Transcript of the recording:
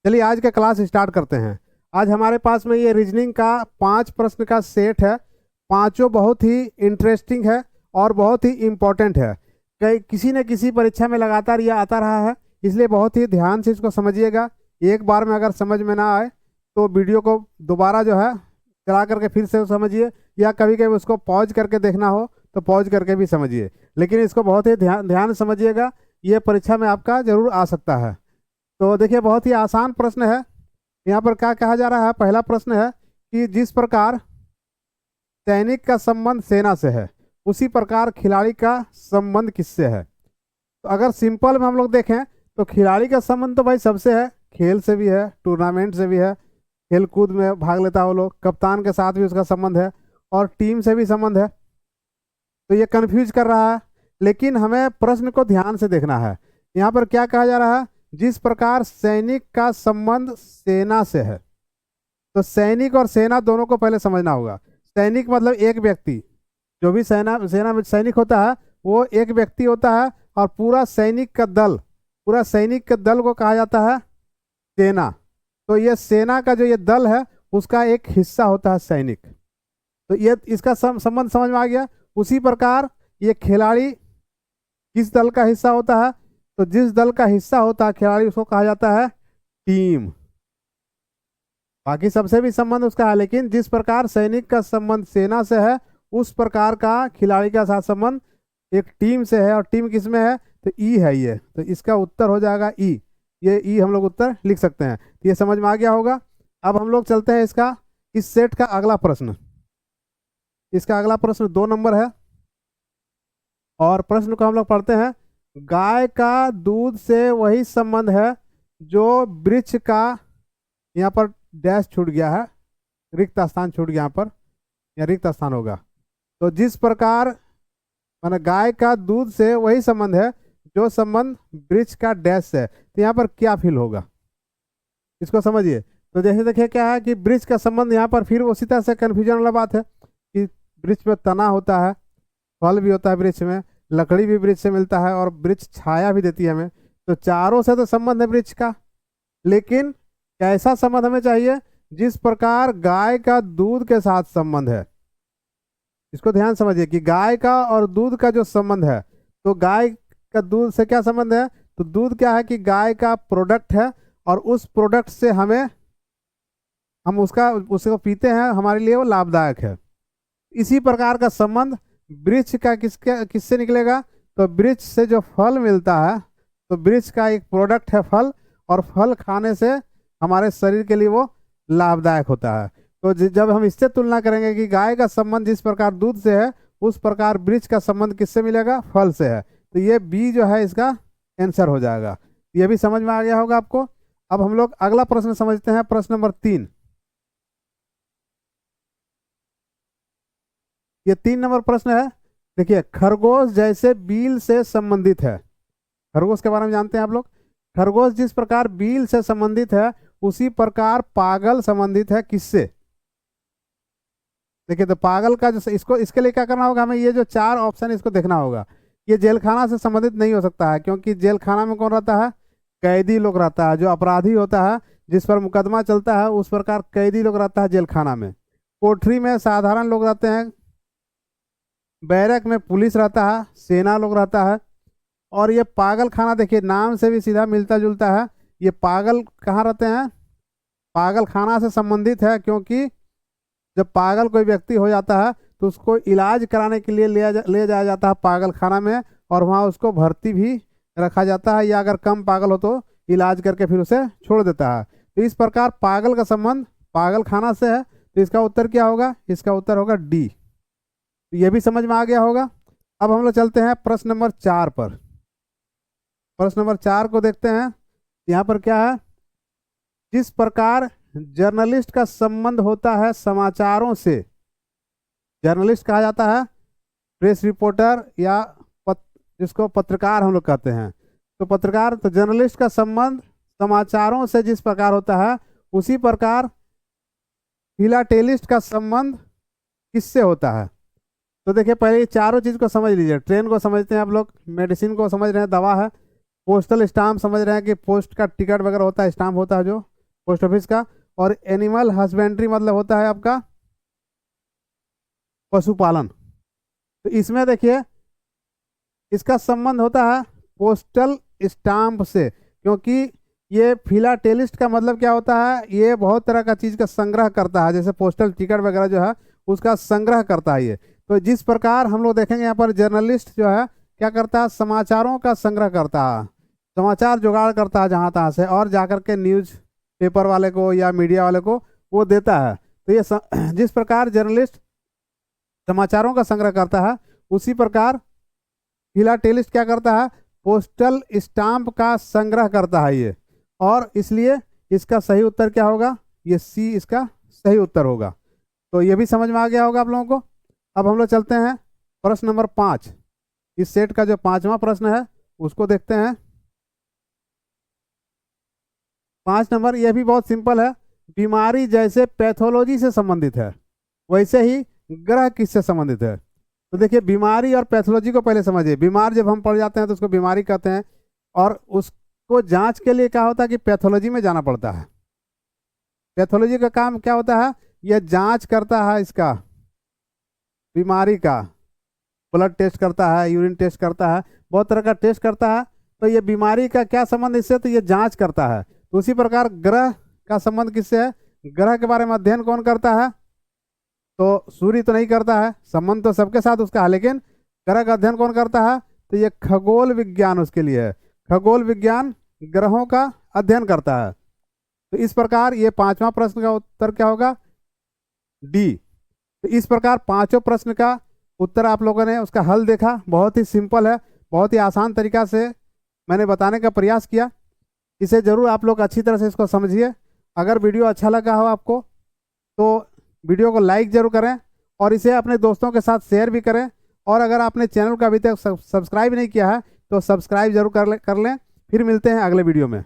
चलिए आज का क्लास स्टार्ट करते हैं। आज हमारे पास में ये रीजनिंग का 5 प्रश्न का सेट है। पांचों बहुत ही इंटरेस्टिंग है और बहुत ही इम्पोर्टेंट है। कई किसी न किसी परीक्षा में लगातार ये आता रहा है, इसलिए बहुत ही ध्यान से इसको समझिएगा। एक बार में अगर समझ में ना आए तो वीडियो को दोबारा जो है चला करके फिर से समझिए, या कभी कभी उसको पॉज करके देखना हो तो पॉज करके भी समझिए, लेकिन इसको बहुत ही ध्यान ध्यान से समझिएगा। ये परीक्षा में आपका जरूर आ सकता है। तो देखिए, बहुत ही आसान प्रश्न है। यहाँ पर क्या कहा जा रहा है? पहला प्रश्न है कि जिस प्रकार सैनिक का संबंध सेना से है, उसी प्रकार खिलाड़ी का संबंध किससे है? तो अगर सिंपल में हम लोग देखें तो खिलाड़ी का संबंध तो भाई सबसे है, खेल से भी है, टूर्नामेंट से भी है, खेल कूद में भाग लेता है वो लोग, कप्तान के साथ भी उसका संबंध है और टीम से भी संबंध है। तो ये कंफ्यूज कर रहा है, लेकिन हमें प्रश्न को ध्यान से देखना है। यहाँ पर क्या कहा जा रहा है? जिस प्रकार सैनिक का संबंध सेना से है, तो सैनिक और सेना दोनों को पहले समझना होगा। सैनिक मतलब एक व्यक्ति, जो भी सेना में सैनिक होता है वो एक व्यक्ति होता है, और पूरा सैनिक का दल को कहा जाता है सेना। तो ये सेना का जो ये दल है उसका एक हिस्सा होता है सैनिक। तो ये इसका संबंध समझ में आ गया। उसी प्रकार ये खिलाड़ी किस दल का हिस्सा होता है? तो जिस दल का हिस्सा होता है खिलाड़ी उसको कहा जाता है टीम। बाकी सबसे भी संबंध उसका है, लेकिन जिस प्रकार सैनिक का संबंध सेना से है उस प्रकार का खिलाड़ी का साथ संबंध एक टीम से है। और टीम किस में है? तो ई है ये, तो इसका उत्तर हो जाएगा ई। ये ई हम लोग उत्तर लिख सकते हैं। तो ये समझ में आ गया होगा। अब हम लोग चलते हैं इस सेट का अगला प्रश्न। इसका अगला प्रश्न 2 नंबर है और प्रश्न को हम लोग पढ़ते हैं। गाय का दूध से वही संबंध है जो वृक्ष का, यहाँ पर डैश छूट गया है, रिक्त स्थान छूट गया, यहाँ पर या रिक्त स्थान होगा। तो जिस प्रकार माना गाय का दूध से वही संबंध है जो संबंध वृक्ष का डैश से है, तो यहाँ पर क्या फील होगा इसको समझिए। तो जैसे देखिए क्या है कि वृक्ष का संबंध, यहाँ पर फिर उसी तरह से कन्फ्यूजन वाला बात है कि वृक्ष में तना होता है, फल भी होता है वृक्ष में, लकड़ी भी वृक्ष से मिलता है और वृक्ष छाया भी देती है हमें। तो चारों से तो संबंध है वृक्ष का, लेकिन कैसा संबंध हमें चाहिए? जिस प्रकार गाय का दूध के साथ संबंध है। इसको ध्यान समझिए कि गाय का और दूध का जो संबंध है, तो गाय का दूध से क्या संबंध है? तो दूध क्या है कि गाय का प्रोडक्ट है, और उस प्रोडक्ट से हम उसको पीते हैं, हमारे लिए वो लाभदायक है। इसी प्रकार का संबंध वृक्ष का किससे निकलेगा? तो वृक्ष से जो फल मिलता है, तो वृक्ष का एक प्रोडक्ट है फल, और फल खाने से हमारे शरीर के लिए वो लाभदायक होता है। तो जब हम इससे तुलना करेंगे कि गाय का संबंध जिस प्रकार दूध से है, उस प्रकार वृक्ष का संबंध किससे मिलेगा? फल से है। तो ये बी जो है इसका आंसर हो जाएगा। ये भी समझ में आ गया होगा आपको। अब हम लोग अगला प्रश्न समझते हैं, प्रश्न नंबर 3। ये 3 नंबर प्रश्न है। देखिए, खरगोश जैसे बील से संबंधित है। खरगोश के बारे में जानते हैं आप लोग। खरगोश जिस प्रकार बील से संबंधित है, उसी प्रकार पागल संबंधित है किससे? देखिए, तो पागल का जो इसके लिए क्या करना होगा? हमें ये जो 4 ऑप्शन इसको देखना होगा। ये जेल खाना से संबंधित नहीं हो सकता है, क्योंकि जेल खाना में कौन रहता है? कैदी लोग रहता है, जो अपराधी होता है, जिस पर मुकदमा चलता है, उस प्रकार कैदी लोग रहता है जेल खाना में। कोठरी में साधारण लोग रहते हैं, बैरक में पुलिस रहता है, सेना लोग रहता है। और ये पागल खाना, देखिए नाम से भी सीधा मिलता जुलता है। ये पागल कहाँ रहते हैं? पागल खाना से संबंधित है, क्योंकि जब पागल कोई व्यक्ति हो जाता है तो उसको इलाज कराने के लिए ले जाया जाता है पागल खाना में, और वहाँ उसको भर्ती भी रखा जाता है, या अगर कम पागल हो तो इलाज करके फिर उसे छोड़ देता है। तो इस प्रकार पागल का संबंध पागल खाना से है। तो इसका उत्तर क्या होगा? इसका उत्तर होगा डी। तो ये भी समझ में आ गया होगा। अब हम लोग चलते हैं प्रश्न नंबर 4 पर। प्रश्न नंबर 4 को देखते हैं। यहाँ पर क्या है? जिस प्रकार जर्नलिस्ट का संबंध होता है समाचारों से, जर्नलिस्ट कहा जाता है प्रेस रिपोर्टर, या जिसको पत्रकार हम लोग कहते हैं। तो पत्रकार, तो जर्नलिस्ट का संबंध समाचारों से जिस प्रकार होता है, उसी प्रकार फिलाटेलिस्ट का संबंध किससे होता है? तो देखिए, पहले ये चारों चीज को समझ लीजिए। ट्रेन को समझते हैं आप लोग, मेडिसिन को समझ रहे हैं, दवा है, पोस्टल स्टाम्प समझ रहे हैं कि पोस्ट का टिकट वगैरह होता है, स्टाम्प होता है जो, पोस्ट ऑफिस का। और एनिमल हस्बेंड्री मतलब होता है आपका पशुपालन। तो इसमें देखिए इसका संबंध होता है पोस्टल स्टाम्प से, क्योंकि ये फिलाटेलिस्ट का मतलब क्या होता है, ये बहुत तरह का चीज़ का संग्रह करता है, जैसे पोस्टल टिकट वगैरह जो है उसका संग्रह करता है ये। तो जिस प्रकार हम लोग देखेंगे यहाँ पर जर्नलिस्ट जो है क्या करता है, समाचारों का संग्रह करता है, समाचार जुगाड़ करता है जहाँ तहाँ से, और जाकर के न्यूज पेपर वाले को या मीडिया वाले को वो देता है। तो ये जिस प्रकार जर्नलिस्ट समाचारों का संग्रह करता है, उसी प्रकार फिलाटेलिस्ट क्या करता है, पोस्टल स्टाम्प का संग्रह करता है ये। और इसलिए इसका सही उत्तर क्या होगा, ये सी इसका सही उत्तर होगा। तो ये भी समझ में आ गया होगा आप लोगों को। अब हम लोग चलते हैं प्रश्न नंबर 5। इस सेट का जो 5वां प्रश्न है उसको देखते हैं। 5 नंबर, यह भी बहुत सिंपल है। बीमारी जैसे पैथोलॉजी से संबंधित है, वैसे ही ग्रह किससे संबंधित है। तो देखिए बीमारी और पैथोलॉजी को पहले समझिए। बीमार जब हम पड़ जाते हैं तो उसको बीमारी कहते हैं, और उसको जांच के लिए क्या होता है कि पैथोलॉजी में जाना पड़ता है। पैथोलॉजी का काम क्या होता है, यह जांच करता है इसका बीमारी का, ब्लड टेस्ट करता है, यूरिन टेस्ट करता है, बहुत तरह का टेस्ट करता है। तो ये बीमारी का क्या संबंध इससे, तो ये जांच करता है। तो उसी प्रकार ग्रह का संबंध किससे है, ग्रह के बारे में अध्ययन कौन करता है, तो सूर्य तो नहीं करता है, संबंध तो सबके साथ उसका है, लेकिन ग्रह का अध्ययन कौन करता है, तो ये खगोल विज्ञान उसके लिए है। खगोल विज्ञान ग्रहों का अध्ययन करता है। तो इस प्रकार ये 5वां प्रश्न का उत्तर क्या होगा, डी। तो इस प्रकार 5 प्रश्न का उत्तर आप लोगों ने उसका हल देखा, बहुत ही सिंपल है, बहुत ही आसान तरीका से मैंने बताने का प्रयास किया। इसे जरूर आप लोग अच्छी तरह से इसको समझिए। अगर वीडियो अच्छा लगा हो आपको तो वीडियो को लाइक जरूर करें, और इसे अपने दोस्तों के साथ शेयर भी करें। और अगर आपने चैनल को अभी तक सब्सक्राइब नहीं किया है तो सब्सक्राइब जरूर कर लें। फिर मिलते हैं अगले वीडियो में।